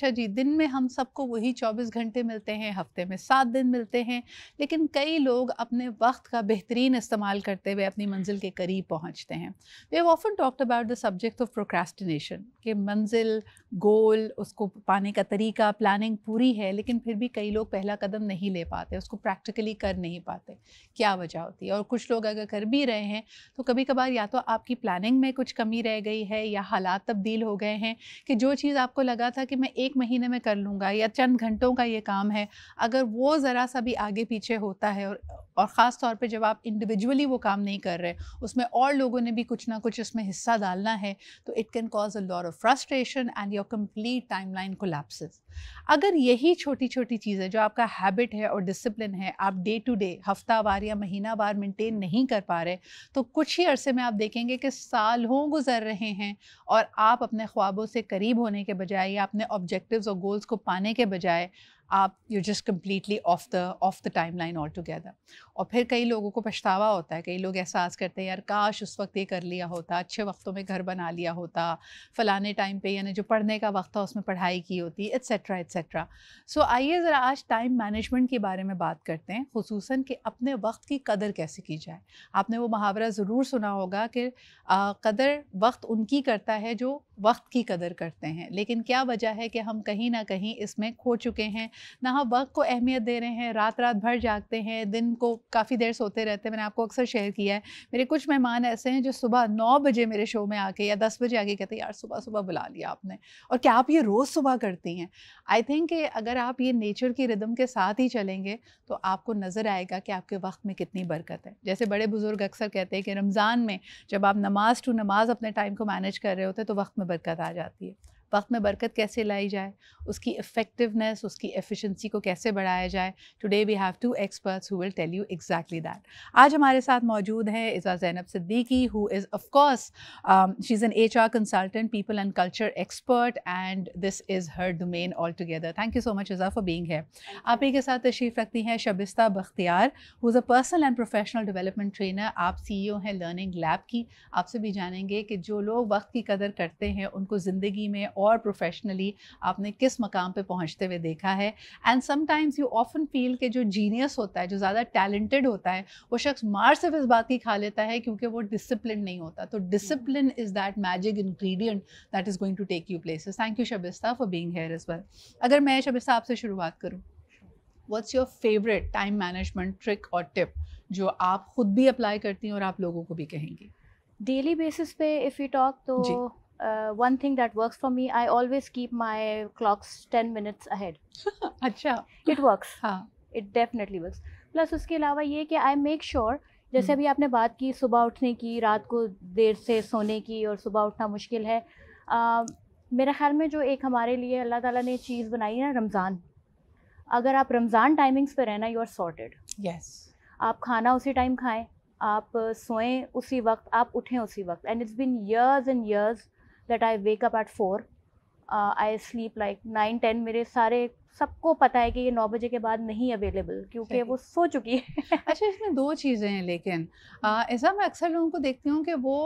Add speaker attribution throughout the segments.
Speaker 1: अच्छा जी, दिन में हम सबको वही 24 घंटे मिलते हैं, हफ्ते में 7 दिन मिलते हैं, लेकिन कई लोग अपने वक्त का बेहतरीन इस्तेमाल करते हुए अपनी मंजिल के करीब पहुंचते हैं। We have often talked about the subject of procrastination कि मंजिल, गोल, उसको पाने का तरीका, प्लानिंग पूरी है, लेकिन फिर भी कई लोग पहला कदम नहीं ले पाते, उसको प्रैक्टिकली कर नहीं पाते। क्या वजह होती है? और कुछ लोग अगर कर भी रहे हैं तो कभी कभार या तो आपकी प्लानिंग में कुछ कमी रह गई है या हालात तब्दील हो गए हैं कि जो चीज़ आपको लगा था कि मैं 1 महीने में कर लूँगा या चंद घंटों का ये काम है, अगर वो ज़रा सा भी आगे पीछे होता है और ख़ास तौर पे जब आप इंडिविजुअली वो काम नहीं कर रहे, उसमें और लोगों ने भी कुछ ना कुछ इसमें हिस्सा डालना है, तो it can cause a lot of frustration and your complete timeline collapses. अगर यही छोटी छोटी चीज़ें जो आपका हैबिट है और डिसिप्लिन है, आप डे टू डे, हफ्तावार या महीनावार मेंटेन नहीं कर पा रहे, तो कुछ ही अरसे में आप देखेंगे कि सालों गुजर रहे हैं और आप अपने ख्वाबों से करीब होने के बजाय या अपने ऑब्जेक्टिव्स और गोल्स को पाने के बजाय आप you just completely of the time line all together. और फिर कई लोगों को पछतावा होता है, कई लोग एहसास करते हैं यार काश उस वक्त ये कर लिया होता, अच्छे वक्तों में घर बना लिया होता, फ़लाने टाइम पे यानी जो पढ़ने का वक्त था उसमें पढ़ाई की होती, एट्सेट्रा एट्सेट्रा। सो आइए ज़रा आज टाइम मैनेजमेंट के बारे में बात करते हैं, खुसूसन कि अपने वक्त की कदर कैसे की जाए। आपने वो मुहावरा ज़रूर सुना होगा कि कदर वक्त उनकी करता है जो वक्त की कदर करते हैं, लेकिन क्या वजह है कि हम कहीं ना कहीं इसमें खो चुके हैं, ना हम वक्त को अहमियत दे रहे हैं, रात रात भर जागते हैं, दिन को काफ़ी देर सोते रहते हैं। मैंने आपको अक्सर शेयर किया है, मेरे कुछ मेहमान ऐसे हैं जो सुबह 9 बजे मेरे शो में आके या 10 बजे आके कहते हैं यार सुबह सुबह बुला लिया आपने, और क्या आप ये रोज़ सुबह करती हैं? आई थिंक कि अगर आप ये नेचर की रिदम के साथ ही चलेंगे तो आपको नज़र आएगा कि आपके वक्त में कितनी बरकत है। जैसे बड़े बुजुर्ग अक्सर कहते हैं कि रमज़ान में जब आप नमाज टू नमाज अपने टाइम को मैनेज कर रहे होते हैं तो वक्त में बरकत आ जाती है। वक्त में बरकत कैसे लाई जाए, उसकी इफ़ेक्टिवनेस, उसकी एफिशिएंसी को कैसे बढ़ाया जाए, today we have 2 experts who will tell you exactly that. आज हमारे साथ मौजूद हैं Iza Zainab Siddiqui, who is of course she is an HR consultant, people and culture expert, and this is her domain all together. Thank you so much Iza for being here. आप ही के साथ तशरीफ़ रखती हैं Shabista Bakhtiyar, who is a personal and professional development trainer. आप CEO हैं learning lab की। आपसे भी जानेंगे कि जो लोग वक्त की कदर करते हैं उनको ज़िंदगी में और प्रोफेशनली आपने किस मकाम पे पहुंचते हुए देखा है। And sometimes you often feel कि जो जीनियस होता है, जो ज़्यादा टैलेंटेड होता है, वो शख्स मार सिर्फ इस बात की खा लेता है क्योंकि वो डिसिप्लिन नहीं होता। तो discipline is that magic ingredient that is going to take you places. Thank you Shabista for being here as well. अगर मैं शबिस्ता आपसे शुरुआत करूँ, what's your favourite time management trick और टिप जो आप खुद भी अप्लाई करती हैं और आप लोगों को भी कहेंगी?
Speaker 2: डेली बेसिस पे इफ़ यू टॉक तो
Speaker 1: जी।
Speaker 2: One thing that works for me, I always keep my clocks 10 minutes ahead.
Speaker 1: अच्छा।
Speaker 2: इट वर्क्स,
Speaker 1: हाँ।
Speaker 2: It definitely works. प्लस उसके अलावा ये कि आई मेक श्योर, जैसे
Speaker 1: हम्म,
Speaker 2: अभी आपने बात की सुबह उठने की, रात को देर से सोने की और सुबह उठना मुश्किल है. मेरे ख्याल में जो एक हमारे लिए अल्लाह ताला ने चीज़ बनाई है ना, रमज़ान, अगर आप रमज़ान टाइमिंग्स पे रहना, यू आर सॉर्टेड.
Speaker 1: यस।
Speaker 2: आप खाना उसी टाइम खाएं, आप सोएं उसी वक्त, आप उठें उसी वक्त. And it's been years and years that I wake up at 4, I sleep like 9-10. मेरे सारे सबको पता है कि ये 9 बजे के बाद नहीं अवेलेबल, क्योंकि
Speaker 1: सही।
Speaker 2: वो सो चुकी है.
Speaker 1: अच्छा, इसमें 2 चीज़ें हैं लेकिन ऐसा मैं अक्सर लोगों को देखती हूँ कि वो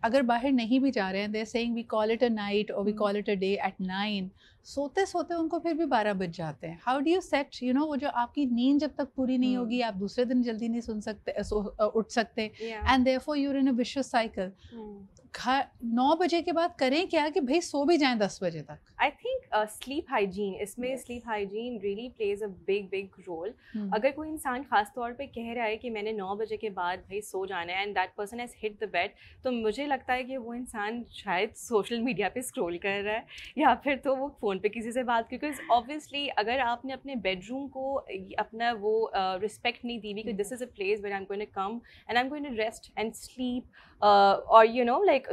Speaker 1: अगर बाहर नहीं भी जा रहे हैं, they are saying we call it a night और we call it a day at 9, सोते-सोते उनको फिर भी 12 बज जाते हैं। हाउ डू यू सेट वो जो आपकी नींद जब तक पूरी नहीं होगी, आप दूसरे दिन जल्दी नहीं उठ सकते,
Speaker 3: Yeah.
Speaker 1: And therefore you are in a vicious cycle. 9 बजे के बाद करें क्या कि भई सो भी जाएँ 10 बजे तक?
Speaker 3: I think sleep hygiene, इसमें
Speaker 1: Yes.
Speaker 3: sleep hygiene really plays a big role.
Speaker 1: हुँ।
Speaker 3: अगर कोई इंसान खास तौर पे कह रहा है कि मैंने 9 बजे के बाद भाई सो जाना है and that person has hit the bed, तो मुझे लगता है कि वो इंसान शायद सोशल मीडिया पे स्क्रॉल कर रहा है या फिर तो वो फ़ोन पे किसी से बात, बिकॉज ऑब्वियसली अगर आपने अपने बेडरूम को अपना वो रिस्पेक्ट नहीं दी हुई कि this is a place where I am going to come and I am going to rest and sleep, और लाइक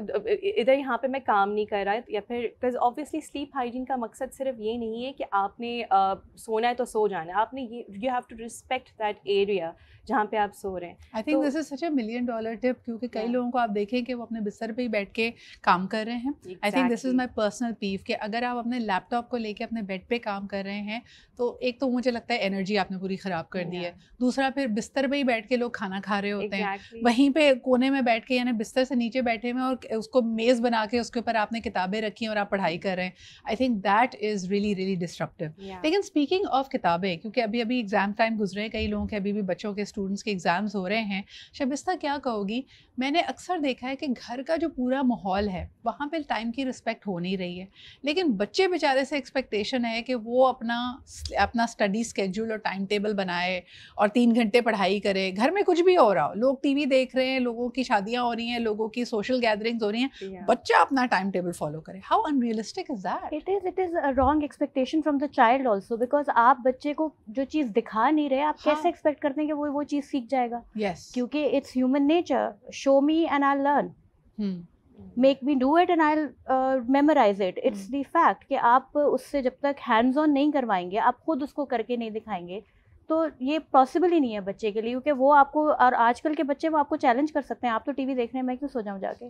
Speaker 3: इधर यहाँ पे मैं काम नहीं कर रहा है, या फिर बिकॉज ऑब्वियसली स्लीप हाइजीन का मकसद सिर्फ ये नहीं है कि आपने सोना है तो सो जाना है, आपने ये you have to respect that area जहाँ पे आप सो रहे हैं।
Speaker 1: I think this is such a $1 million tip, क्योंकि कई लोगों को आप देखें कि वो अपने बिस्तर पे ही बैठ के काम कर रहे हैं। I think this is my personal peeve कि अगर आप अपने लैपटॉप को लेके अपने बेड पे काम कर रहे हैं तो एक तो मुझे लगता है एनर्जी आपने पूरी ख़राब कर दी है, दूसरा फिर बिस्तर पे ही बैठ के लोग खाना खा रहे होते हैं, वहीं पे कोने में बैठ के, यानी बिस्तर से नीचे बैठे हुए और उसको मेज़ बना के उसके ऊपर आपने किताबें रखी और आप पढ़ाई कर रहे हैं। I think that is really really disruptive. लेकिन स्पीकिंग ऑफ किताबें, क्योंकि अभी अभी एग्ज़ाम टाइम गुजरे, कई लोगों के अभी भी बच्चों के स्टूडेंट्स के एग्ज़ाम्स हो रहे हैं, शबिस्ता क्या कहोगी? मैंने अक्सर देखा है कि घर का जो पूरा माहौल है वहाँ पे टाइम की रिस्पेक्ट हो नहीं रही है, लेकिन बच्चे बेचारे से एक्सपेक्टेशन है कि वो अपना स्टडी स्केड्यूल और टाइम टेबल बनाए और 3 घंटे पढ़ाई करे। घर में कुछ भी हो रहा हो, लोग टीवी देख रहे हैं, लोगों की शादियाँ हो रही हैं, लोगों की सोशल गैदरिंग्स हो रही हैं, बच्चा अपना टाइम टेबल फॉलो करे। How unrealistic is that?
Speaker 2: It is a wrong expectation from the child also, because आप बच्चे को जो चीज़ दिखा नहीं रहे, आप कैसे एक्सपेक्ट करते हैं कि वो चीज़ सीख जाएगा? क्योंकि it's human nature, show me and I learn, make me do it and I memorise it. It's the fact कि आप उससे जब तक हैंड्स ऑन नहीं करवाएंगे, आप खुद उसको करके नहीं दिखाएंगे, तो ये पॉसिबल ही नहीं है बच्चे के लिए, क्योंकि वो आपको, और आजकल के बच्चे वो आपको चैलेंज कर सकते हैं, आप तो टीवी देख रहे हैं, मैं क्यों सो जाऊं जाके?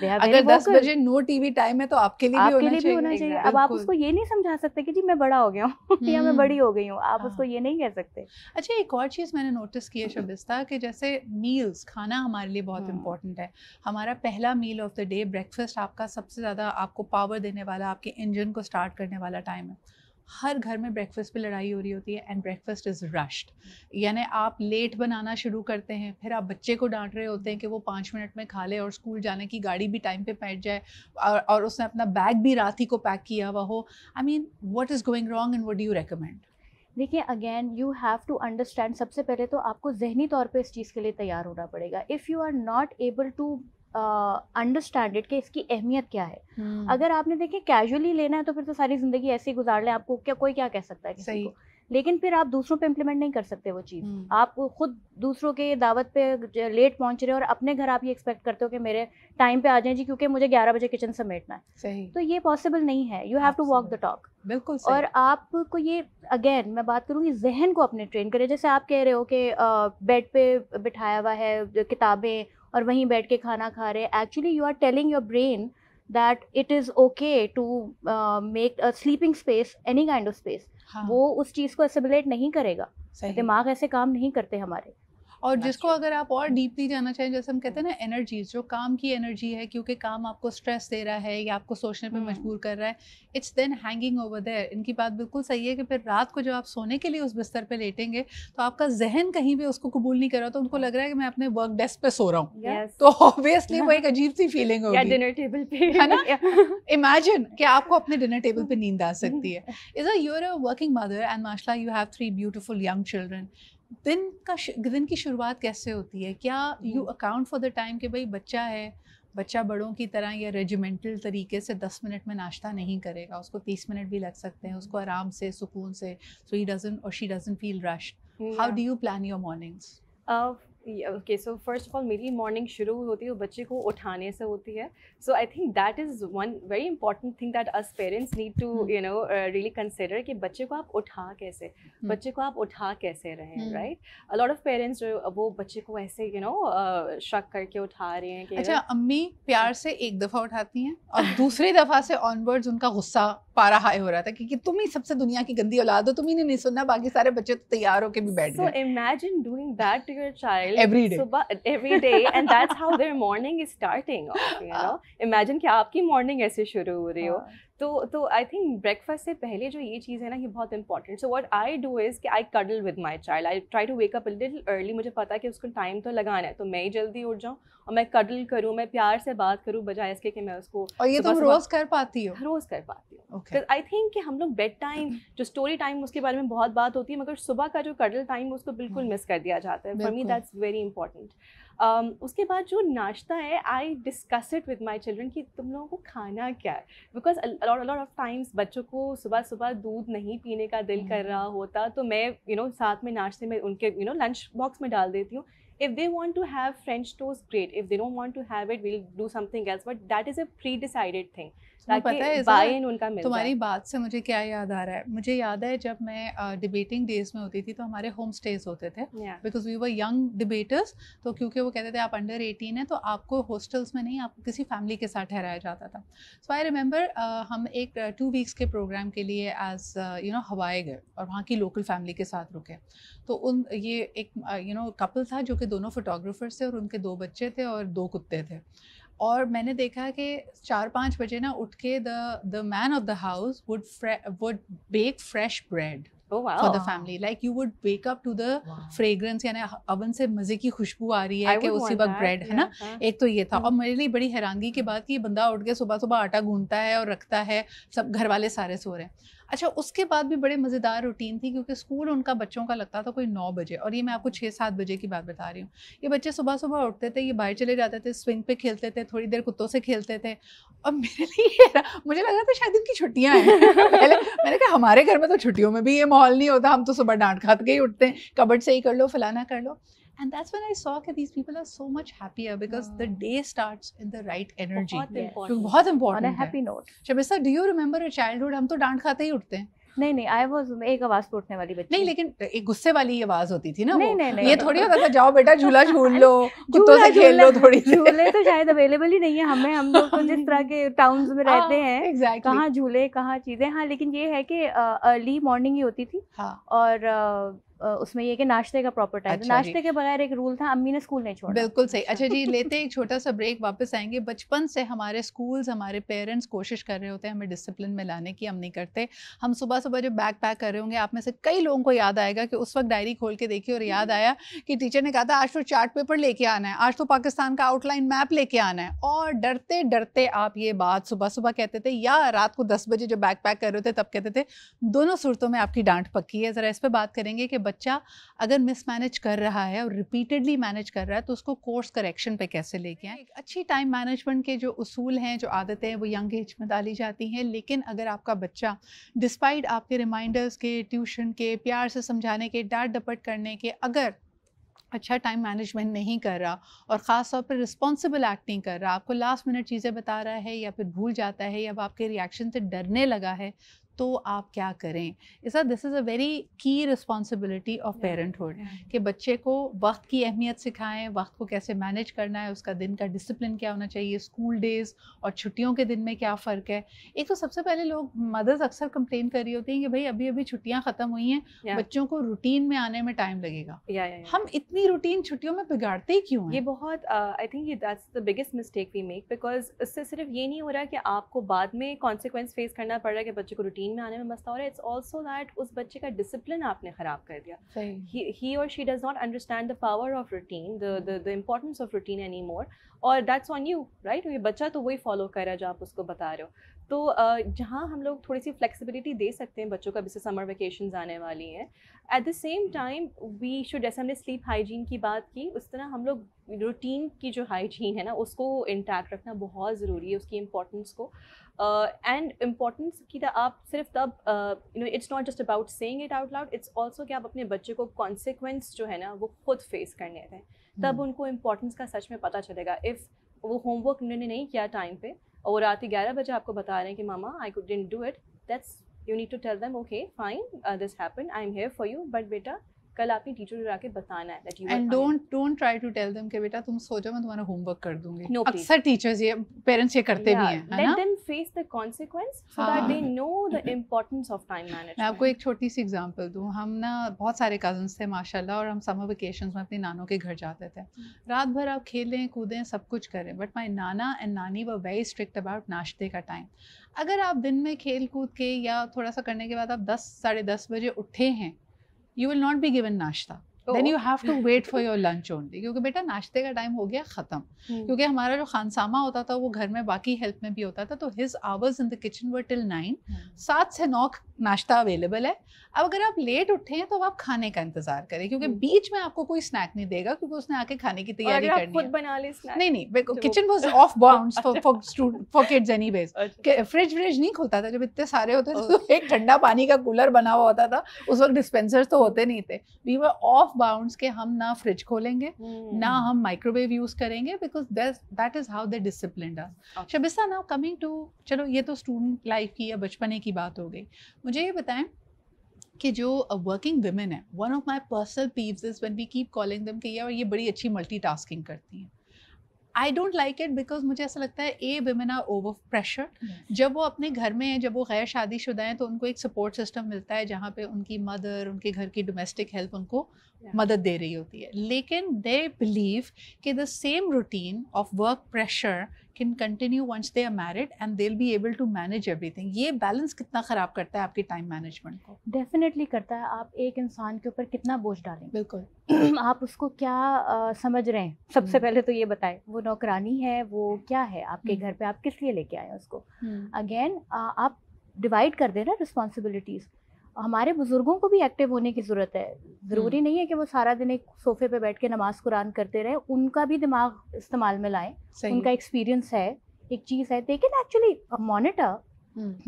Speaker 1: अगर 10 बजे नो टीवी टाइम है तो आपके लिए भी होना चाहिए।
Speaker 2: अब आप उसको ये नहीं समझा सकते कि जी मैं बड़ा हो गया हूँ या मैं बड़ी हो गई हूँ, आप उसको ये नहीं कह सकते।
Speaker 1: अच्छा, एक और चीज़ मैंने नोटिस की है शबिस्ता, कि जैसे मील्स, खाना हमारे लिए बहुत इंपॉर्टेंट है। हमारा पहला meal of the day, breakfast, आपका सबसे ज़्यादा आपको पावर देने वाला, आपके इंजन को स्टार्ट करने वाला टाइम है। हर घर में ब्रेकफास्ट पे लड़ाई हो रही होती है एंड ब्रेकफास्ट इज़ रश्ड, यानी आप लेट बनाना शुरू करते हैं, फिर आप बच्चे को डांट रहे होते हैं कि वो 5 मिनट में खा ले और स्कूल जाने की गाड़ी भी टाइम पे बैठ जाए, और उसने अपना बैग भी रात ही को पैक किया हुआ हो। I mean, what is going wrong and what do you recommend?
Speaker 2: देखिए, again you have to understand, सबसे पहले तो आपको जहनी तौर पे इस चीज़ के लिए तैयार होना पड़ेगा। If you are not able to understand it कि इसकी अहमियत क्या है। अगर आपने देखिए कैजुअली लेना है तो फिर तो सारी ज़िंदगी ऐसे ही गुजार लें, आपको कोई क्या कह सकता है किसी को। लेकिन फिर आप दूसरों पे इम्प्लीमेंट नहीं कर सकते वो चीज़। आप खुद दूसरों के दावत पे लेट पहुंच रहे हो और अपने घर आप ये एक्सपेक्ट करते हो कि मेरे टाइम पे आ जाएं जी, क्योंकि मुझे 11 बजे किचन समेटना है।
Speaker 1: सही।
Speaker 2: तो ये पॉसिबल नहीं है। You have to walk the talk.
Speaker 1: बिल्कुल सही।
Speaker 2: और आपको ये, अगेन मैं बात करूँगी, जहन को अपने ट्रेन करें। जैसे आप कह रहे हो कि बेड पे बिठाया हुआ है किताबें और वहीं बैठ के खाना खा रहे हैं। Actually you are telling your brain that it is okay to make a sleeping space any kind of space। वो उस चीज़ को assimilate नहीं करेगा, दिमाग ऐसे काम नहीं करते हमारे।
Speaker 1: और जिसको अगर आप और डीपली जाना चाहें, जैसे हम कहते हैं ना, एनर्जीज, जो काम की एनर्जी है, क्योंकि काम आपको स्ट्रेस दे रहा है या आपको सोचने पे मजबूर कर रहा है, it's then hanging over there. इनकी बात बिल्कुल सही है कि फिर रात को जब आप सोने के लिए उस बिस्तर पे लेटेंगे तो आपका जहन कहीं भी उसको कबूल नहीं कर रहा, तो उनको लग रहा है कि मैं अपने वर्क डेस्क पे सो रहा हूँ। तो ऑब्वियसली वो एक अजीब सी फीलिंग होगी,
Speaker 3: या डिनर टेबल पे,
Speaker 1: है ना? इमेजिन कि आपको अपने डिनर टेबल पे नींद आ सकती है। You are a working mother and माशाल्लाह you have 3 beautiful young children. दिन की शुरुआत कैसे होती है? क्या you account for the time कि भाई बच्चा है, बच्चा बड़ों की तरह या रेजिमेंटल तरीके से 10 मिनट में नाश्ता नहीं करेगा, उसको 30 मिनट भी लग सकते हैं, उसको आराम से, सुकून से, सो ही डजंट और she doesn't feel rushed. How do you plan your mornings?
Speaker 3: Okay, so first of all मेरी मॉर्निंग शुरू होती है बच्चे को उठाने से होती है। So I think that is one very important thing that us parents need to really consider कि बच्चे को आप उठा कैसे, बच्चे को आप उठा कैसे रहें, right? A lot of parents जो वो बच्चे को ऐसे शक करके उठा रहे हैं कि
Speaker 1: अच्छा, अम्मी प्यार से एक दफ़ा उठाती हैं और दूसरी दफ़ा से ऑनवर्ड्स उनका गुस्सा पारा हाई हो रहा था कि तुम ही सबसे दुनिया की गंदी औलाद हो, तुम ही ने नहीं सुनना, बाकी सारे बच्चे तो तैयार होके भी बैठ गए।
Speaker 3: So imagine doing that to your child
Speaker 1: every
Speaker 3: day and that's how their morning is starting off, imagine कि आपकी morning ऐसे शुरू हो रही हो। तो आई थिंक ब्रेकफास्ट से पहले जो ये चीज़ है ना, ये बहुत important. So what I do is कि I cuddle with my child, I try to wake up a little early. मुझे पता है कि उसको टाइम तो लगाना है, तो मैं ही जल्दी उठ जाऊँ और मैं कडल करूँ, मैं प्यार से बात करूँ, बजाय इसके कि मैं उसको।
Speaker 1: और ये तुम रोज़ कर पाती हो?
Speaker 3: रोज़ कर पाती हूँ। आई थिंक कि हम लोग बेड टाइम, जो स्टोरी टाइम, उसके बारे में बहुत बात होती है, मगर सुबह का जो कडल टाइम उसको बिल्कुल मिस कर दिया जाता है। For me that's very important. उसके बाद जो नाश्ता है, I discuss it with my children कि तुम लोगों को खाना क्या है, बिकॉज लॉट ऑफ टाइम्स बच्चों को सुबह सुबह दूध नहीं पीने का दिल कर रहा होता, तो मैं साथ में नाश्ते में उनके लंच बॉक्स में डाल देती हूँ If they want to have French toast, great. If they don't want to have it, we'll do something else. But that is a pre-decided thing. ताकि buy-in उनका मिल जाए।
Speaker 1: तुम्हारी बात से मुझे क्या याद आ रहा है, मुझे याद है जब मैं डिबेटिंग डेज में होती थी तो हमारे होम स्टेज होते थे, because we were young debaters, तो क्योंकि वो कहते थे आप अंडर 18 हैं तो आपको हॉस्टल्स में नहीं, आपको किसी फैमिली के साथ ठहराया जाता था। सो आई रिमेंबर हम एक 2 वीक्स के प्रोग्राम के लिए एज हवाई गए और वहाँ की लोकल फैमिली के साथ रुके। तो ये एक कपल था जो कि दोनों फोटोग्राफर्स थे और उनके 2 बच्चे थे और 2 कुत्ते थे। और मैंने देखा कि 4-5 बजे ना उठ के the man of the house would bake fresh bread for the family, like you would wake up to the fragrance, यानी अवन से मजे की खुशबू आ रही है कि उसी वक्त ब्रेड है ना। एक तो ये था, और मेरे लिए बड़ी हैरानगी की बात कि बंदा उठ के सुबह सुबह आटा गूंथता है और रखता है, सब घर वाले सारे सो रहे हैं। अच्छा, उसके बाद भी बड़े मज़ेदार रूटीन थी क्योंकि स्कूल उनका बच्चों का लगता था कोई 9 बजे, और ये मैं आपको 6-7 बजे की बात बता रही हूँ। ये बच्चे सुबह सुबह उठते थे, ये बाहर चले जाते थे, स्विंग पे खेलते थे, थोड़ी देर कुत्तों से खेलते थे, और मेरे लिए मुझे लगा था शायद इनकी छुट्टियाँ हैं। पहले मैंने कहा हमारे घर में तो छुट्टियों में भी ये माहौल नहीं होता, हम तो सुबह डांट खाते के ही उठते हैं, कबर्ड से ही कर लो, फलाना कर लो। And that's when I saw that these people are so much happier because the day starts in the right energy. बहुत important
Speaker 2: on a happy note.
Speaker 1: Shabista, do you remember your childhood? हम तो डांट खाते ही उठते हैं।
Speaker 2: नहीं, आई वाज एक आवाज पे उठने वाली बच्ची।
Speaker 1: नहीं, लेकिन एक गुस्से वाली आवाज होती थी ना।
Speaker 2: नहीं,
Speaker 1: ये थोड़ी होता था जाओ बेटा झूला झूल लो, कुत्तों से खेल लो थोड़ी देर।
Speaker 2: झूले तो शायद अवेलेबल ही नहीं है हमें, हम लोग तो जिस तरह के टाउन्स में रहते हैं, कहाँ झूले कहाँ चीजें। हाँ, लेकिन ये है कि अर्ली मॉर्निंग ही होती थी, और उसमें ये कि नाश्ते का प्रॉपर टाइम, नाश्ते के बगैर एक रूल था, अम्मी ने स्कूल नहीं छोड़ा।
Speaker 1: बिल्कुल सही। अच्छा जी, लेते एक छोटा सा ब्रेक, वापस आएंगे। बचपन से हमारे स्कूल्स, हमारे पेरेंट्स कोशिश कर रहे होते हैं हमें डिसिप्लिन में लाने की, हम नहीं करते। हम सुबह सुबह जब बैग पैक कर रहे होंगे, आप में से कई लोगों को याद आएगा कि उस वक्त डायरी खोल के देखी और याद आया कि टीचर ने कहा था आज तो चार्ट पेपर लेके आना है, आज तो पाकिस्तान का आउटलाइन मैप लेके आना है, और डरते डरते आप ये बात सुबह सुबह कहते थे, या रात को 10 बजे जब बैग पैक कर रहे थे तब कहते थे। दोनों सूरतों में आपकी डांट पक्की है। ज़रा इस पर बात करेंगे कि बच्चा अगर मिसमैनेज कर रहा है और रिपीटेडली मैनेज कर रहा है तो उसको कोर्स करेक्शन पे कैसे लेके आए। अच्छी टाइम मैनेजमेंट के जो उसूल हैं, जो आदतें हैं, वो यंग एज में डाली जाती हैं। लेकिन अगर आपका बच्चा डिस्पाइट आपके रिमाइंडर्स के, ट्यूशन के, प्यार से समझाने के, डांट डपट करने के, अगर अच्छा टाइम मैनेजमेंट नहीं कर रहा और ख़ास तौर पर रिस्पॉन्सिबल एक्ट नहीं कर रहा, आपको लास्ट मिनट चीज़ें बता रहा है या फिर भूल जाता है या आपके रिएक्शन से डरने लगा है, तो आप क्या करें। इस दिस इज़ अ वेरी की रिस्पॉन्सिबिलिटी ऑफ पेरेंटहुड कि बच्चे को वक्त की अहमियत सिखाएं, वक्त को कैसे मैनेज करना है, उसका दिन का डिसिप्लिन क्या होना चाहिए, स्कूल डेज़ और छुट्टियों के दिन में क्या फ़र्क है। एक तो सबसे पहले लोग मदर्स अक्सर कंप्लेन कर रही होती हैं कि भाई अभी अभी छुट्टियां ख़त्म हुई हैं, बच्चों को रूटीन में आने में टाइम लगेगा। हम इतनी रूटीन छुट्टियों में बिगाड़ते ही क्यों हैं?
Speaker 3: ये बहुत I think that's the biggest mistake we make, because इससे सिर्फ ये नहीं हो रहा कि आपको बाद में कॉन्सिक्वेंस फेस करना पड़ रहा है कि बच्चे को रूटीन में आने में मसला हो रहा है, इट्स ऑल्सो दैट उस बच्चे का डिसिप्लिन आपने ख़राब कर दिया। ही और she does not understand the power of routine, the importance of routine any more, और दैट्स ऑन यू, राइट। ये बच्चा तो वही फॉलो कर रहा है जो आप उसको बता रहे हो। तो जहाँ हम लोग थोड़ी सी फ्लेक्सिबिलिटी दे सकते हैं बच्चों का, जैसे समर वेकेशंस आने वाली हैं, at the same time we should, जैसे हमने स्लीप हाइजीन की बात की, उस तरह हम लोग रूटीन की जो हाइजीन है ना उसको इंटैक्ट रखना बहुत ज़रूरी है, उसकी इम्पोर्टेंस को। एंड इम्पोर्टेंस की आप सिर्फ तब it's not just about saying it out loud, it's also कि आप अपने बच्चे को कॉन्सिक्वेंस जो है ना वो खुद फेस करने दें, तब उनको इम्पोर्टेंस का सच में पता चलेगा। इफ़ वो होमवर्क उन्होंने नहीं किया टाइम पे और रात 11 बजे आपको बता रहे हैं कि mama I didn't do it, that's you need to tell them okay fine this happened, I am here for you, but बेटा कल आपने टीचर को आके बताना है that you
Speaker 1: and don't try to tell them कि बेटा तुम सो जाओ मैं तुम्हारा होमवर्क कर दूंगी। No, अक्सर टीचर्स ये पेरेंट्स ये करते भी हैं, है ना।
Speaker 3: Let them face the consequence so that they know the importance of time management.
Speaker 1: मैं आपको एक छोटी सी एग्जांपल दूं। हम ना बहुत सारे कजन्स थे माशाल्लाह, और हम समर वेकेशंस में अपनी नानों के घर जाते थे। रात भर आप खेलें कूदें सब कुछ करें, बट माई नाना एंड नानी वर वेरी स्ट्रिक्ट अबाउट नाश्ते का टाइम। अगर आप दिन में खेल कूद के या थोड़ा सा करने के बाद आप 10 साढ़े 10 बजे उठे हैं, you will not be given नाश्ता, then you have to wait for your lunch only, क्योंकि बेटा नाश्ते का टाइम हो गया ख़त्म। क्योंकि हमारा जो खानसामा होता था वो घर में बाकी हेल्प में भी होता था, तो his hours in the kitchen were till 9, 7 से 9 नाश्ता अवेलेबल है। अब अगर आप लेट उठे हैं तो आप खाने का इंतजार करें, क्योंकि बीच में आपको कोई स्नैक नहीं देगा, क्योंकि उसने आके खाने की तैयारी करनी है।
Speaker 3: खुद बना ले स्नैक?
Speaker 1: नहीं, kitchen was of bounds for kids anyways. Fridge नहीं खुलता था, जब इतने सारे होते थे तो एक ठंडा पानी का कूलर बना हुआ होता था, उस वक्त डिस्पेंसर्स तो होते नहीं थे, वी वर ऑफ बाउंड्स के हम ना फ्रिज खोलेंगे ना हम माइक्रोवेव यूज़ करेंगे, because that is how they disciplined us. Shabista, now coming to, चलो ये तो स्टूडेंट लाइफ की या बचपने की बात हो गई, मुझे ये बताएं कि जो वर्किंग वुमेन है, one of my personal peeves is when we keep calling them कि यार ये बड़ी अच्छी मल्टीटास्किंग करती हैं। I don't like it, because मुझे ऐसा लगता है a women are over pressure. जब वो अपने घर में हैं, जब वो गैर शादीशुदा हैं, तो उनको एक सपोर्ट सिस्टम मिलता है जहाँ पे उनकी मदर, उनके घर की डोमेस्टिक हेल्प उनको मदद दे रही होती है, लेकिन दे बिलीव कि the same routine of work pressure can continue once they are married and they will be able to manage everything. ये बैलेंस कितना ख़राब करता है आपकी टाइम मैनेजमेंट को?
Speaker 2: डेफिनेटली करता है। आप एक इंसान के ऊपर कितना बोझ डालेंगे?
Speaker 1: बिल्कुल।
Speaker 2: आप उसको क्या समझ रहे हैं? सबसे पहले तो ये बताएं, वो नौकरानी है, वो क्या है आपके घर पे, आप किस लिए लेके आए उसको? अगेन आप डिवाइड कर दें ना रिस्पॉन्सिबिलिटीज़। हमारे बुजुर्गों को भी एक्टिव होने की ज़रूरत है। ज़रूरी नहीं है कि वो सारा दिन एक सोफे पे बैठ के नमाज कुरान करते रहे, उनका भी दिमाग इस्तेमाल में लाएं। उनका एक्सपीरियंस है, एक चीज़ है, दे कैन एक्चुअली मॉनिटर।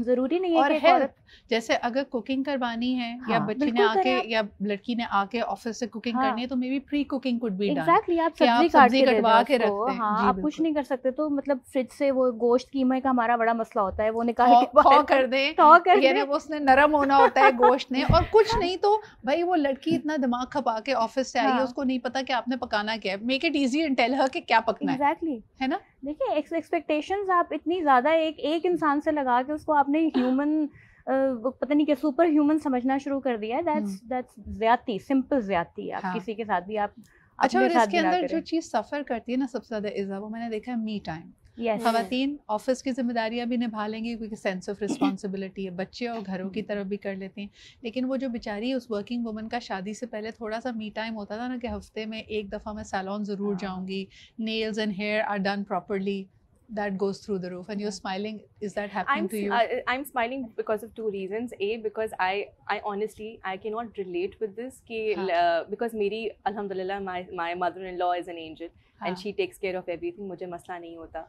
Speaker 2: जरूरी नहीं है
Speaker 1: और
Speaker 2: कि औरत,
Speaker 1: जैसे अगर कुकिंग करवानी है,
Speaker 2: हाँ,
Speaker 1: या बच्ची ने आके या लड़की ने आके ऑफिस से कुकिंग करनी है, तो may be pre cooking could be done.
Speaker 2: Exactly, आप सब्जी कटवा के रखते हैं, हाँ, आप कुछ नहीं कर सकते। तो मतलब फ्रिज से वो गोश्त कीमे का हमारा बड़ा मसला होता है, वो निकाल के
Speaker 1: थॉ कर दें, यानी वो उसने नरम होना होता है गोश्त ने, और कुछ नहीं तो भाई वो लड़की इतना दिमाग खपा के ऑफिस से आई है, उसको नहीं पता कि आपने पकाना क्या है। Make it easy and tell her कि क्या पकना है।
Speaker 2: एग्जैक्टली,
Speaker 1: है ना?
Speaker 2: देखिए एक्सपेक्टेशंस आप इतनी ज्यादा एक इंसान से लगा के उसको आपने ह्यूमन पता नहीं क्या सुपर ह्यूमन समझना शुरू कर दिया है। दैट्स ज्यादती, सिंपल ज्यादती। आप किसी के साथ भी आप
Speaker 1: अच्छा, और इसके अंदर जो चीज़ सफ़र करती है ना सबसे ज़्यादा इज़ा, वो मैंने देखा है मी टाइम। ख़वातीन ऑफिस की जिम्मेदारियां भी निभा लेंगी क्योंकि सेंस ऑफ रिस्पॉन्सिबिलिटी है, बच्चे और घरों की तरफ भी कर लेते हैं, लेकिन वो जो बेचारी उस वर्किंग वुमन का शादी से पहले थोड़ा सा मी टाइम होता था ना, कि हफ्ते में एक दफ़ा मैं सैलून ज़रूर जाऊंगी, nails and hair are done properly, that goes through the roof, and you're smiling. Is that happening to you?
Speaker 3: I'm smiling because of two reasons. A, because I honestly I cannot relate with this because मेरी alhamdulillah my mother-in-law is an angel and she takes care of everything. मुझे मसला नहीं होता।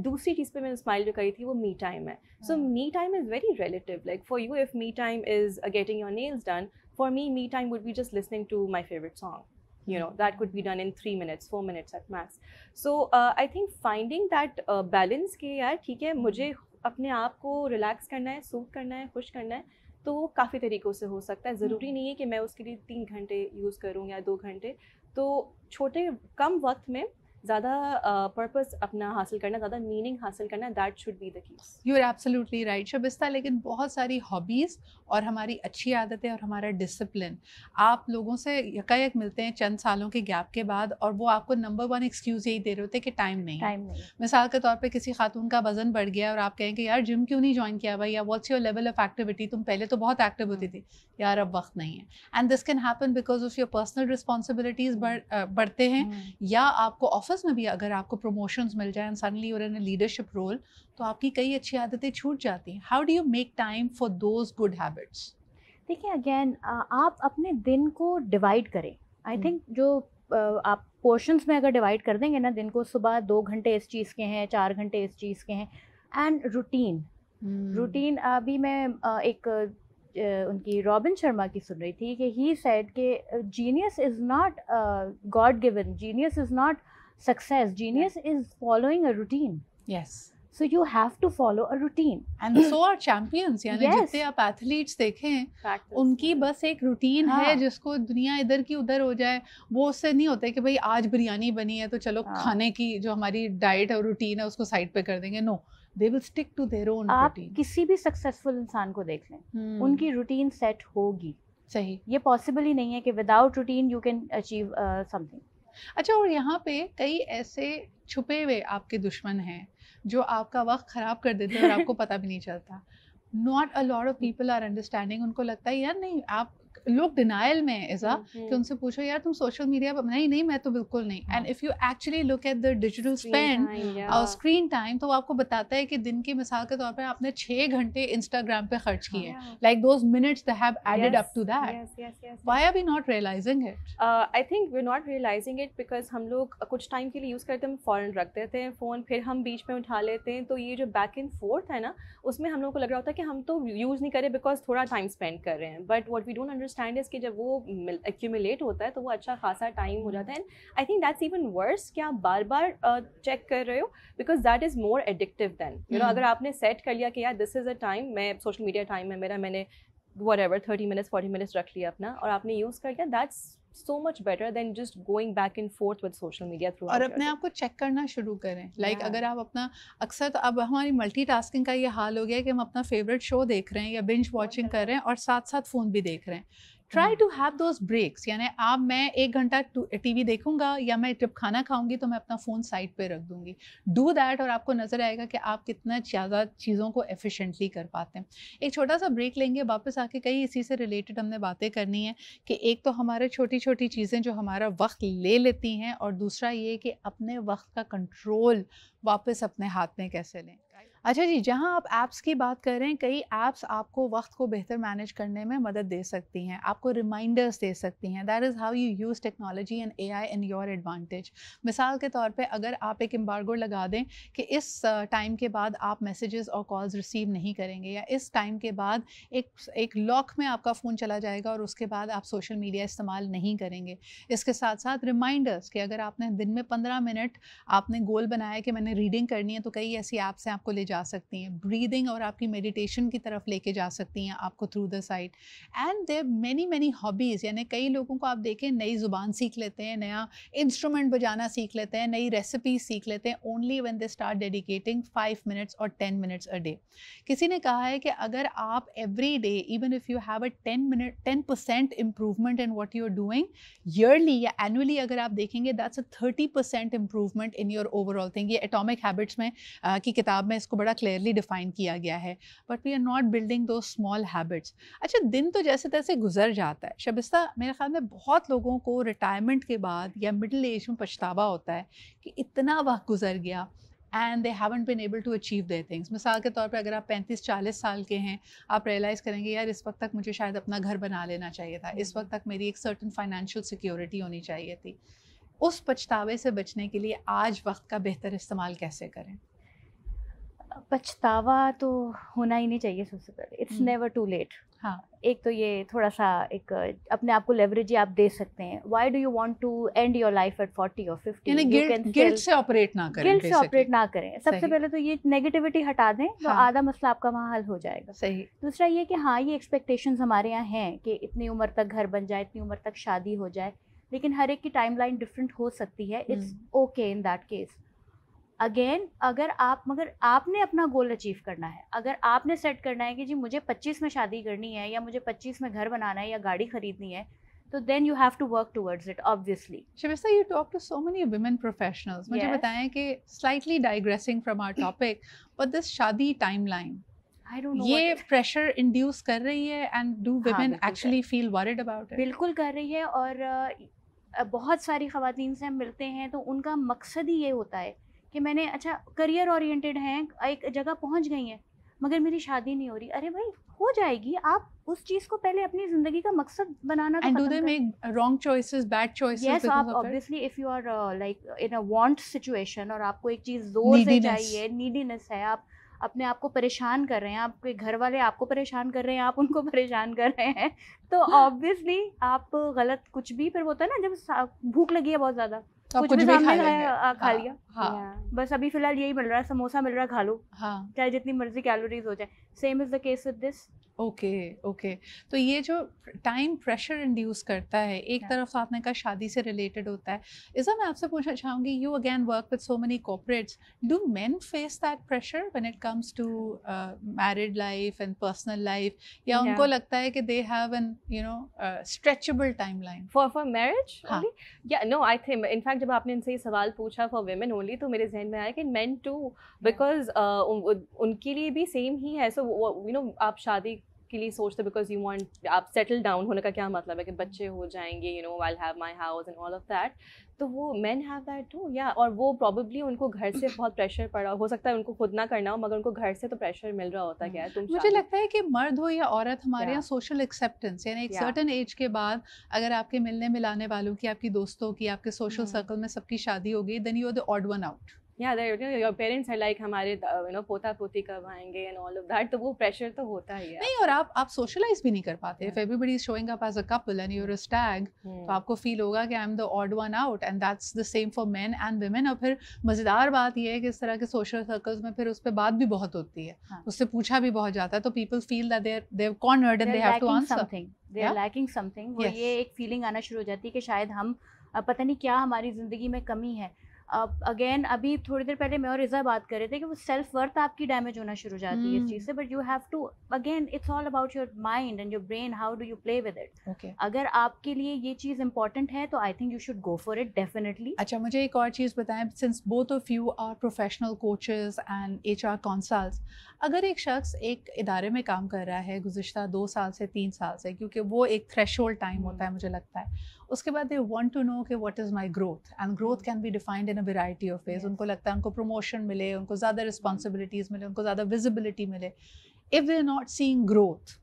Speaker 3: दूसरी चीज़ पे मैंने smile जो करी थी वो me time है। So me time is very relative. Like for you, if me time is getting your nails done, for me time would be just listening to my favorite song. You know, that could be done in 3 minutes, 4 minutes at max. So I think finding that balance कि यार ठीक है, मुझे अपने आप को relax करना है, सूट करना है, खुश करना है, तो वो काफ़ी तरीक़ों से हो सकता है। ज़रूरी नहीं है कि मैं उसके लिए 3 घंटे यूज़ करूँ या 2 घंटे। तो छोटे कम वक्त में ज़्यादा पर्पस अपना हासिल करना, ज़्यादा मीनिंग हासिल करना, that should be the keys.
Speaker 1: You are absolutely right Shabista. लेकिन बहुत सारी हॉबीज़ और हमारी अच्छी आदतें और हमारा डिसिप्लिन आप लोगों से यकायक मिलते हैं चंद सालों के गैप के बाद, और वो आपको नंबर 1 एक्सक्यूज़ यही दे रहे होते हैं कि टाइम नहीं। मिसाल के तौर पे किसी खातून का वज़न बढ़ गया और आप कहें कि यार जिम क्यों नहीं ज्वाइन किया भाई, या what's your level of activity, तुम पहले तो बहुत एक्टिव होती थी, यार अब वक्त नहीं है। And this can happen because of your personal responsibilities बढ़ते हैं, या आपको ऑफिस में भी अगर आपको प्रमोशंस मिल जाए and suddenly you are in a leadership role, तो आपकी कई अच्छी आदतें छूट जाती हैं। How do you make time for those good habits?
Speaker 2: देखिए अगेन आप अपने दिन को डिवाइड करें। आई थिंक जो आप पोर्शंस में अगर डिवाइड कर देंगे ना दिन को, सुबह 2 घंटे इस चीज़ के हैं, 4 घंटे इस चीज़ के हैं, एंड रूटीन अभी मैं एक उनकी रॉबिन शर्मा की सुन रही थी कि ही सेड कि genius is not God given, genius is not success, genius is following a routine.
Speaker 1: Yes,
Speaker 2: so you have to follow a routine,
Speaker 1: and so are champions. यानी जितने आप एथलीट्स देखें, उनकी बस एक रूटीन है जिसको दुनिया इधर की उधर हो जाए, वो उससे नहीं होता है कि भाई आज बिरयानी बनी है तो चलो खाने की जो हमारी डाइट और रूटीन है उसको साइड पे कर देंगे। No, they will stick to their own
Speaker 2: आप
Speaker 1: routine.
Speaker 2: किसी भी सक्सेसफुल इंसान को देख लें, उनकी रूटीन सेट होगी।
Speaker 1: सही,
Speaker 2: ये पॉसिबल ही नहीं है कि without routine you can achieve something.
Speaker 1: अच्छा, और यहाँ पे कई ऐसे छुपे हुए आपके दुश्मन हैं जो आपका वक्त ख़राब कर देते हैं और आपको पता भी नहीं चलता। Not a lot of people are understanding. उनको लगता है यार नहीं, आप लोग डिनाइल में ऐसा कि उनसे पूछो यार तुम सोशल मीडिया पर, नहीं मैं तो बिल्कुल नहीं। And if you actually look at the digital spend और स्क्रीन टाइम, तो वो आपको बताता है कि दिन की मिसाल के तौर पे आपने 6 घंटे इंस्टाग्राम पे खर्च किए, like those minutes they have added up to that. Why are we not realising it?
Speaker 3: I think we are not realising it because हम लोग कुछ टाइम के लिए यूज़ करते हैं, फ़ौरन रख देते हैं फ़ोन, फिर हम बीच में उठा लेते हैं। तो ये जो बैक एंड फोर्थ है ना, उसमें हम लोग को लग रहा होता है कि हम तो यूज़ नहीं कर रहे बिकॉज थोड़ा टाइम स्पेंड कर रहे हैं। But what we don't understand is कि जब वो एक्यूमुलेट होता है तो वो अच्छा खासा टाइम हो जाता है, and I think that's even worse कि आप बार बार चेक कर रहे हो, because that is more addictive than you know. अगर आपने सेट कर लिया कि यार दिस इज़ अ टाइम, मैं सोशल मीडिया टाइम है मेरा, मैंने whatever 30 minutes 40 minutes रख लिया अपना और आपने यूज़ कर लिया, that's so much better than just going back and forth with social media throughout
Speaker 1: और
Speaker 3: your
Speaker 1: अपने
Speaker 3: day.
Speaker 1: आप को चेक करना शुरू करें, लाइक
Speaker 3: Yeah.
Speaker 1: अगर आप अपना, अक्सर तो अब हमारी मल्टीटास्किंग का ये हाल हो गया है कि हम अपना फेवरेट शो देख रहे हैं या बिंज वॉचिंग कर रहे हैं और साथ साथ फ़ोन भी देख रहे हैं। Try to have those breaks, यानी आप, मैं 1 घंटा टीवी देखूंगा या मैं जब खाना खाऊंगी तो मैं अपना फ़ोन साइड पे रख दूंगी। डू दैट और आपको नज़र आएगा कि आप कितना ज़्यादा चीज़ों को एफिशिएंटली कर पाते हैं। एक छोटा सा ब्रेक लेंगे, वापस आके कई इसी से रिलेटेड हमने बातें करनी है कि एक तो हमारे छोटी छोटी चीज़ें जो हमारा वक्त ले लेती हैं, और दूसरा ये कि अपने वक्त का कंट्रोल वापस अपने हाथ में कैसे लें। अच्छा जी, जहां आप ऐप्स की बात कर रहे हैं, कई ऐप्स आपको वक्त को बेहतर मैनेज करने में मदद दे सकती हैं, आपको रिमाइंडर्स दे सकती हैं। That is how you use technology and AI in your advantage. मिसाल के तौर पे अगर आप एक एम्बार्गो लगा दें कि इस टाइम के बाद आप मैसेजेस और कॉल्स रिसीव नहीं करेंगे, या इस टाइम के बाद एक लॉक में आपका फ़ोन चला जाएगा और उसके बाद आप सोशल मीडिया इस्तेमाल नहीं करेंगे। इसके साथ साथ रिमाइंडर्स कि अगर आपने दिन में 15 मिनट आपने गोल बनाया कि मैंने रीडिंग करनी है, तो कई ऐसी ऐप्स हैं आपको ले जा सकती हैं। ब्रीदिंग और आपकी मेडिटेशन की तरफ लेके जा सकती हैं आपको through the site. And there many hobbies, यानी कई लोगों को आप देखें नई ज़ुबान सीख लेते हैं, नया इंस्ट्रूमेंट बजाना सीख लेते हैं, नई रेसिपी सीख लेते हैं, only when they start dedicating 5 minutes और 10 मिनट्स अ डे। किसी ने कहा है कि अगर आप every day, even if you have a 10% improvement in what you are doing yearly या एनुअली, अगर आप देखेंगे that's a 30% improvement in your overall thing. ये एटॉमिक हैबिट्स में की किताब में इसको बड़ा क्लियरली डिफाइन किया गया है। But we are not building those small habits. अच्छा, दिन तो जैसे तैसे गुजर जाता है। शबिस्ता, मेरे ख्याल में बहुत लोगों को रिटायरमेंट के बाद या मिडिल एज में पछतावा होता है कि इतना वक्त गुजर गया and they haven't been able to achieve their things. मिसाल के तौर पे अगर आप 35-40 साल के हैं, आप रियलाइज़ करेंगे यार इस वक्त तक मुझे शायद अपना घर बना लेना चाहिए था, इस वक्त तक मेरी एक सर्टन फाइनेंशियल सिक्योरिटी होनी चाहिए थी। उस पछतावे से बचने के लिए आज वक्त का बेहतर इस्तेमाल कैसे करें?
Speaker 2: पछतावा तो होना ही नहीं चाहिए सबसे पहले। It's never too late.
Speaker 1: हाँ,
Speaker 2: एक तो ये थोड़ा सा एक अपने आप को लेवरेज आप दे सकते हैं। Why do you want to end your life at 40 और 50?
Speaker 1: यानी गिल्ट से ऑपरेट ना करें,
Speaker 2: गिल्ट से ऑपरेट ना करें। सबसे
Speaker 1: सही।
Speaker 2: पहले तो ये नेगेटिविटी हटा दें, तो
Speaker 1: हाँ।
Speaker 2: आधा मसला आपका वहाँ हल हो जाएगा।
Speaker 1: सही।
Speaker 2: दूसरा ये कि हाँ, ये एक्सपेक्टेशंस हमारे यहाँ हैं कि इतनी उम्र तक घर बन जाए, इतनी उम्र तक शादी हो जाए, लेकिन हर एक की टाइमलाइन डिफरेंट हो सकती है। It's okay in that case. Again, मगर आपने अपना गोल अचीव करना है, अगर आपने सेट करना है कि जी मुझे 25 में शादी करनी है या मुझे 25 में घर बनाना है या गाड़ी खरीदनी है, तो then you have to work towards it obviously.
Speaker 1: Shabista, you talk to so many women professionals. मुझे
Speaker 2: Yes.
Speaker 1: बताएं कि slightly digressing from our topic, but this शादी टाइमलाइन,
Speaker 2: आई डोंट नो
Speaker 1: ये प्रेशर इंड्यूस कर रही है, एंड डू वुमेन
Speaker 2: बिल्कुल
Speaker 1: actually feel worried about it?
Speaker 2: बिल्कुल कर रही है। और बहुत सारी ख़वातीन से हम मिलते हैं तो उनका मकसद ही ये होता है कि मैंने, अच्छा करियर ओरिएंटेड हैं, एक जगह पहुंच गई हैं, मगर मेरी शादी नहीं हो रही। अरे भाई, हो जाएगी। आप उस चीज़ को पहले अपनी ज़िंदगी का मकसद बनाना तो
Speaker 1: एंड डू
Speaker 2: खत्म
Speaker 1: दे
Speaker 2: करें।
Speaker 1: Make wrong choices, bad choices?
Speaker 2: Yes, आप obviously if you are like in a want situation और आपको एक चीज़ जोर से चाहिए, नीडीनेस है, आप अपने आप को परेशान कर रहे हैं, आपके घर वाले आपको परेशान कर रहे हैं, आप उनको परेशान कर रहे हैं, तो ऑब्वियसली आप गलत कुछ भी, फिर होता है ना जब भूख लगी है बहुत ज़्यादा,
Speaker 1: तो
Speaker 2: कुछ भी सामने खा लिया।
Speaker 1: हाँ,
Speaker 2: बस अभी फिलहाल यही मिल रहा है, समोसा मिल रहा है, खा लो,
Speaker 1: हाँ।
Speaker 2: चाहे जितनी मर्जी कैलोरीज हो जाए। Same is the case with this.
Speaker 1: Okay. तो ये जो टाइम प्रेशर इंड्यूस करता है, एक तरफ आपने कहा शादी से रिलेटेड होता है। इज़ा, मैं आपसे पूछना चाहूँगी, you again work with so many corporates, do men face that pressure when it comes to married life and personal life, या उनको लगता है कि they have an stretchable timeline
Speaker 3: for marriage
Speaker 1: हाँ.
Speaker 3: ओनली? या नो, आई थिंक इनफैक्ट जब आपने इनसे ये सवाल पूछा फॉर वुमेन ओनली, तो मेरे जहन में आया कि मेन टू, बिकॉज उनके लिए भी सेम ही है। सो यू नो, आप शादी के लिए सोचते बिकॉज यू वांट, आप सेटल डाउन होने का क्या मतलब है कि बच्चे हो जाएंगे, you know, I have my house and all of that. तो वो मेन हैव दैट टू, या, और वो प्रॉबेबली उनको घर से बहुत प्रेशर पड़ा हो सकता है, उनको खुद ना करना हो, मगर उनको घर से तो प्रेशर मिल रहा होता है। क्या तुम,
Speaker 1: मुझे लगता है कि मर्द हो या औरत, हमारे यहाँ सोशल एक्सेप्टेंस, यानी एक
Speaker 3: Yeah.
Speaker 1: सर्टन एज के बाद अगर आपके मिलने मिलाने वालों की, आपकी दोस्तों की, आपके सोशल सर्कल में सबकी शादी हो गई, then you are the odd one out.
Speaker 3: Yeah, your parents are like हमारे पोता पोती कब आएंगे and all of that, तो वो pressure तो होता ही है
Speaker 1: नहीं, और आप socialize भी नहीं कर पाते. If everybody is showing up as a couple and you're a stag, तो आपको feel होगा कि I'm the odd one out, and that's the same for men and women. और फिर मज़ेदार बात ये है कि इस तरह के social circles में फिर उस पे बात भी बहुत होती है, उससे पूछा भी बहुत जाता है, तो people feel that they're cornered and they have to answer.
Speaker 2: They're lacking something. वो ये एक feeling आना शुरू हो जाती है कि शायद हम पता नहीं क्या हमारी ज़िंदगी में कमी है. अगेन अभी थोड़ी देर पहले मैं और रिज़ा बात कर रहे थे कि वो सेल्फ वर्थ आपकी डैमेज होना शुरू हो जाती है इस चीज़ से. But you have to, again it's all about your mind and your brain, how do you play with it. अगर आपके लिए ये चीज़ इंपॉर्टेंट है तो I think you should go for it definitely.
Speaker 1: अच्छा, मुझे एक और चीज़ बताएं, since both of you are professional coaches and HR consults, अगर एक शख्स एक इदारे में काम कर रहा है गुज़िश्ता 2 साल से 3 साल से, क्योंकि वो एक थ्रेशोल्ड टाइम होता है मुझे लगता है, उसके बाद दे वांट टू नो कि what is my growth, and growth can be defined in a variety of ways. उनको लगता है उनको प्रमोशन मिले, उनको ज़्यादा रिस्पॉन्सिबिलिटीज़ मिले, उनको ज़्यादा विजिबिलिटी मिले. If they are not seeing growth,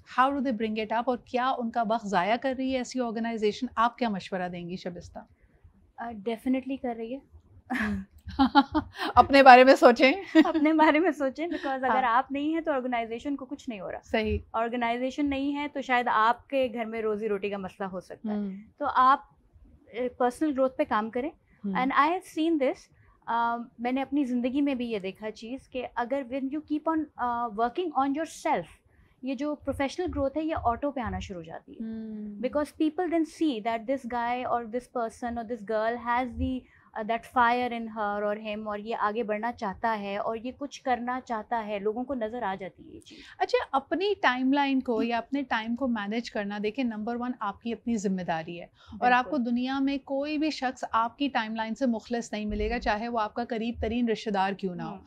Speaker 1: how do they bring it up, और क्या उनका वक्त ज़ाया कर रही है ऐसी ऑर्गेनाइजेशन? आप क्या मशवरा देंगी शबिस्ता?
Speaker 2: डेफिनेटली कर रही है.
Speaker 1: अपने बारे में सोचें.
Speaker 2: अपने बारे में सोचें, बिकॉज अगर आप नहीं हैं तो ऑर्गेनाइजेशन को कुछ नहीं हो रहा.
Speaker 1: सही.
Speaker 2: ऑर्गेनाइजेशन नहीं है तो शायद आपके घर में रोजी रोटी का मसला हो सकता है. तो आप पर्सनल ग्रोथ पे काम करें. And I have seen this, मैंने अपनी ज़िंदगी में भी ये देखा चीज़ कि अगर when you keep on working on your self, ये जो प्रोफेशनल ग्रोथ है ये ऑटो पे आना शुरू हो जाती है. Because people then see that this guy और दिस पर्सन और this girl has the that fire in her और हिम, और ये आगे बढ़ना चाहता है और ये कुछ करना चाहता है. लोगों को नज़र आ जाती है ये चीज़.
Speaker 1: अच्छा, अपनी टाइमलाइन को या अपने टाइम को मैनेज करना, देखिए नंबर 1 आपकी अपनी जिम्मेदारी है, और आपको दुनिया में कोई भी शख्स आपकी टाइमलाइन से मुखलिस नहीं मिलेगा, चाहे वो आपका करीब तरीन रिश्तेदार क्यों ना हो.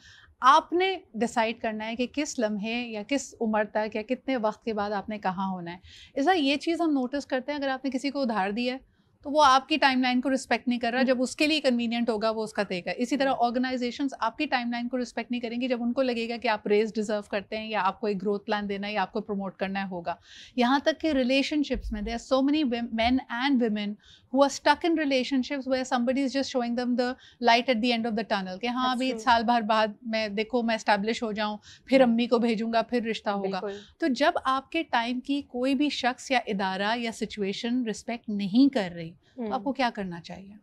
Speaker 1: आपने डिसाइड करना है कि किस लम्हे या किस उम्र तक या कितने वक्त के बाद आपने कहाँ होना है. इस ये चीज़ हम नोटिस करते हैं, अगर आपने किसी को उधार दिया है तो वो आपकी टाइमलाइन को रिस्पेक्ट नहीं कर रहा. जब उसके लिए कन्वीनियंट होगा वो उसका तय है. इसी तरह ऑर्गेनाइजेशंस आपकी टाइमलाइन को रिस्पेक्ट नहीं करेंगी जब उनको लगेगा कि आप रेज डिजर्व करते हैं या आपको एक ग्रोथ प्लान देना है या आपको प्रमोट करना है होगा. यहाँ तक कि रिलेशनशिप्स में there are so many men and women who are stuck in relationships where somebody is just showing them the light at the end of the tunnel कि हाँ अभी साल भर बाद मैं देखो मैं एस्टैब्लिश हो जाऊँ, फिर अम्मी को भेजूंगा, फिर रिश्ता होगा. तो जब आपके टाइम की कोई भी शख्स या इदारा या सिचुएशन रिस्पेक्ट नहीं कर रही तो आपको क्या करना चाहिए?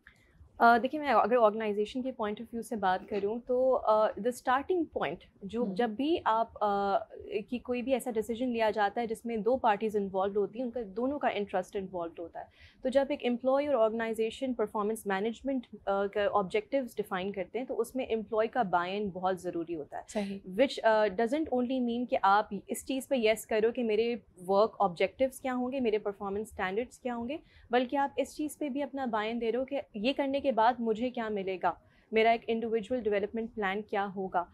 Speaker 3: देखिए, मैं अगर ऑर्गेनाइजेशन के पॉइंट ऑफ व्यू से बात करूं तो द स्टार्टिंग पॉइंट जो जब भी आप कि कोई भी ऐसा डिसीजन लिया जाता है जिसमें 2 पार्टीज़ इन्वॉल्व होती हैं, उनका दोनों का इंटरेस्ट इन्वॉल्व होता है. तो जब एक एम्प्लॉय और ऑर्गेनाइजेशन परफॉर्मेंस मैनेजमेंट का ऑब्जेक्टिव्स डिफाइन करते हैं तो उसमें एम्प्लॉय का बाय इन बहुत ज़रूरी होता है. विच डजंट ओनली मीन कि आप इस चीज़ पे येस करो कि मेरे वर्क ऑब्जेक्टिव्स क्या होंगे, मेरे परफॉर्मेंस स्टैंडर्ड्स क्या होंगे, बल्कि आप इस चीज़ पे भी अपना बाय इन दे रहे हो कि ये करने के बाद मुझे क्या मिलेगा, मेरा एक इंडिविजुअल डेवलपमेंट प्लान क्या होगा.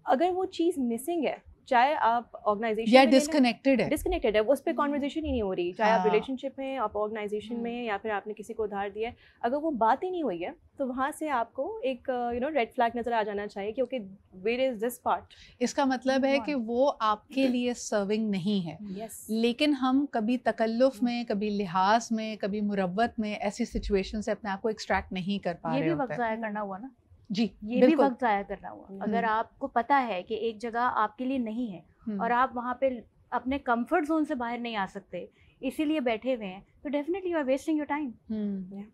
Speaker 3: अगर वो चीज़ मिसिंग है, चाहे आप ऑर्गेनाइजेशन
Speaker 1: या डिस्कनेक्टेड है,
Speaker 3: उस पर कॉन्वर्जेशन ही नहीं हो रही, चाहे आप रिलेशनशिप में, आप ऑर्गेनाइजेशन में, या फिर आपने किसी को उधार दिया है, अगर वो बात ही नहीं हुई है तो वहाँ से आपको एक रेड फ्लैग नज़र आ जाना चाहिए कि okay where is this part.
Speaker 1: इसका मतलब है कि वो आपके लिए सर्विंग नहीं है. लेकिन हम कभी तकल्लुफ़ में, कभी लिहाज में, कभी मुरव्वत में ऐसी सिचुएशन से अपने आप को एक्सट्रैक्ट नहीं कर पा रहे होते.
Speaker 2: ये भी वक्त ज़ाया करना हुआ ना.
Speaker 1: जी,
Speaker 2: ये भी वक्त ज़ाया करना हुआ. अगर आपको पता है कि एक जगह आपके लिए नहीं है और आप वहाँ पे अपने कंफर्ट जोन से बाहर नहीं आ सकते, इसीलिए बैठे हुए हैं, तो definitely you are wasting your time.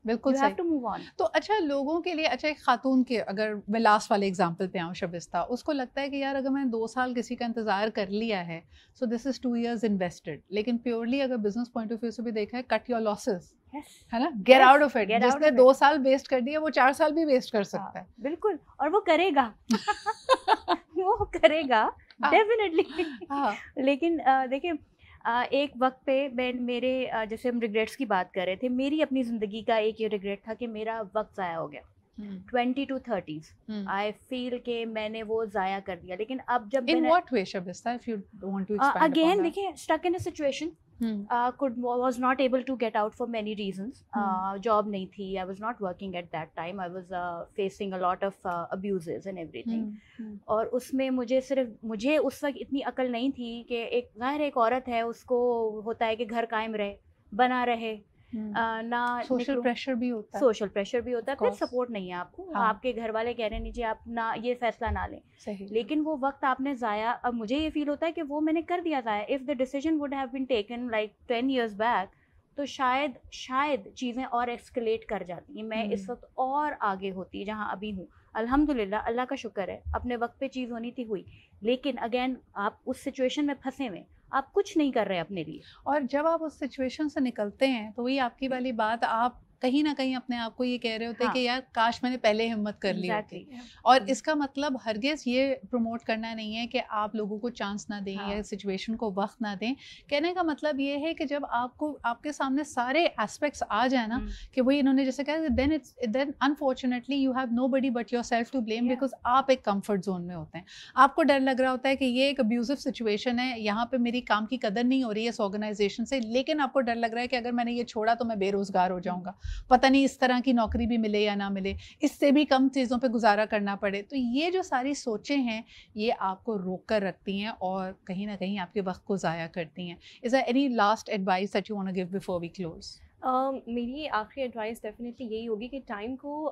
Speaker 1: बिल्कुल,
Speaker 2: you have to move on.
Speaker 1: तो अच्छा, लोगों के लिए, अच्छा एक खातून के, अगर मैं लास्ट वाले एग्जांपल पे आऊँ शबिस्ता, उसको लगता है कि यार अगर मैं 2 साल किसी का इंतज़ार कर लिया है so this is 2 years invested. लेकिन प्योरली अगर बिजनेस पॉइंट ऑफ व्यू से भी देखा है, कट योर लॉसेस, है ना, गेट आउट ऑफ इट. जिसने 2 साल वेस्ट कर दिया वो 4 साल भी वेस्ट कर सकता है.
Speaker 2: बिल्कुल, और वो करेगा. वो करेगा डेफिनेटली. लेकिन देखिए, एक वक्त पे मेरे जैसे हम रिग्रेट्स की बात कर रहे थे, मेरी अपनी ज़िंदगी का एक ये रिग्रेट था कि मेरा वक्त ज़ाया हो गया. 20 to 30s आई फील कि मैंने वो ज़ाया कर दिया. लेकिन अब जब
Speaker 1: in what way Shabista, if you want to expand
Speaker 2: again, देखिए, stuck in a situation, was not able to get out for many reasons. Job नहीं थी, I was not working at that time, I was facing a lot of abuses and everything. और उसमें मुझे उस वक्त इतनी अकल नहीं थी कि एक ज़ाहिर एक औरत है, उसको होता है कि घर कायम रहे, बना रहे, ना
Speaker 1: सोशल प्रेशर भी होता है,
Speaker 2: सोशल प्रेशर भी होता है, फिर
Speaker 1: course.
Speaker 2: सपोर्ट नहीं है आपको,
Speaker 1: हाँ.
Speaker 2: आपके घर वाले कह रहे हैं नीचे आप ना ये फैसला ना लें,
Speaker 1: सही.
Speaker 2: लेकिन वो वक्त आपने ज़ाया, अब मुझे ये फील होता है कि वो मैंने कर दिया ज़ाया। If the decision would have been taken like 10 years back, तो शायद चीज़ें और एस्केलेट कर जाती हैं, मैं इस वक्त और आगे होती जहाँ अभी हूँ। अल्हम्दुलिल्लाह, अल्लाह का शुक्र है, अपने वक्त पे चीज़ होनी थी हुई, लेकिन अगेन आप उस सिचुएशन में फंसे हुए, आप कुछ नहीं कर रहे अपने लिए।
Speaker 1: और जब आप उस सिचुएशन से निकलते हैं तो वही आपकी वाली बात, आप कहीं ना कहीं अपने आप को ये कह रहे होते हैं
Speaker 2: हाँ.
Speaker 1: कि यार काश मैंने पहले हिम्मत कर ली होती। और इसका मतलब हरगिज़ ये प्रमोट करना नहीं है कि आप लोगों को चांस ना दें,
Speaker 2: हाँ.
Speaker 1: या सिचुएशन को वक्त ना दें। कहने का मतलब ये है कि जब आपको आपके सामने सारे एस्पेक्ट्स आ जाए ना, कि वही इन्होंने जैसे कहा, then unfortunately you have nobody but yourself to blame, because आप एक कंफर्ट जोन में होते हैं। आपको डर लग रहा होता है कि ये एक अब्यूजिव सिचुएशन है, यहाँ पे मेरी काम की कदर नहीं हो रही है इस ऑर्गेनाइजेशन से, लेकिन आपको डर लग रहा है कि अगर मैंने ये छोड़ा तो मैं बेरोजगार हो जाऊंगा, पता नहीं इस तरह की नौकरी भी मिले या ना मिले, इससे भी कम चीज़ों पे गुजारा करना पड़े। तो ये जो सारी सोचें हैं, ये आपको रोक कर रखती हैं और कहीं ना कहीं आपके वक्त को ज़ाया करती हैं। Is there any last advice that you want to give before we close?
Speaker 3: मेरी आखिरी एडवाइस डेफिनेटली यही होगी कि टाइम को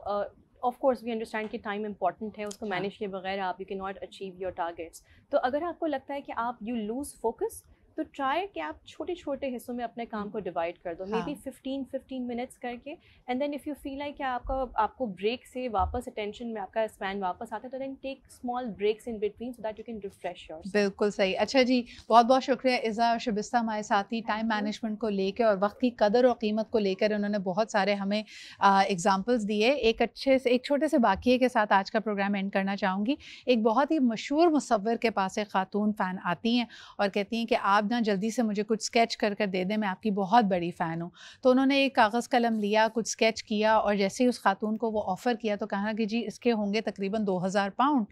Speaker 3: ऑफ कोर्स वी अंडरस्टैंड कि टाइम इंपॉर्टेंट है, उसको मैनेज किए बगैर आप you can not achieve your targets. तो अगर आपको लगता है कि आप यू लूज फोकस, तो ट्राई कि आप छोटे छोटे हिस्सों में अपने काम को डिवाइड कर दो, मे बी 15 मिनट्स करके, and then if you feel like कि आपको ब्रेक से वापस अटेंशन में आपका स्पैन वापस आता है, तो then take small breaks in between so that you can refresh yourself.
Speaker 1: बिल्कुल सही। अच्छा जी, बहुत बहुत शुक्रिया इज़ा और शबिस्ता हमारे साथ ही टाइम मैनेजमेंट को लेकर और वक्त की कदर और कीमत को लेकर उन्होंने बहुत सारे हमें एग्जांपल्स दिए। एक छोटे से वाक़ये के साथ आज का प्रोग्राम एंड करना चाहूँगी। एक बहुत ही मशहूर मुसव्विर के पास एक खातून फ़ैन आती हैं और कहती हैं कि आप ना जल्दी से मुझे कुछ स्केच कर दे दें, मैं आपकी बहुत बड़ी फ़ैन हूँ। तो उन्होंने एक कागज़ कलम लिया, कुछ स्केच किया और जैसे ही उस खातून को वो ऑफ़र किया तो कहा कि जी इसके होंगे तकरीबन 2000 पाउंड।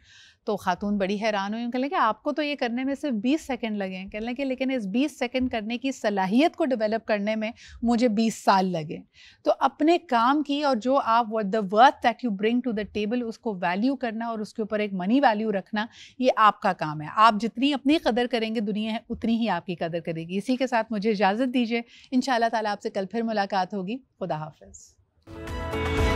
Speaker 1: तो खातून बड़ी हैरान हुई, कहने लगे आपको तो ये करने में सिर्फ 20 सेकंड लगे हैं। कहने लगे लेकिन इस 20 सेकंड करने की सलाहियत को डेवलप करने में मुझे 20 साल लगे। तो अपने काम की और जो आप the worth that you bring to the table, उसको वैल्यू करना और उसके ऊपर एक मनी वैल्यू रखना, ये आपका काम है। आप जितनी अपनी कदर करेंगे दुनिया है उतनी ही आपकी कदर करेगी। इसी के साथ मुझे इजाज़त दीजिए, इंशाअल्लाह ताला आपसे कल फिर मुलाकात होगी। खुदा हाफ़िज़।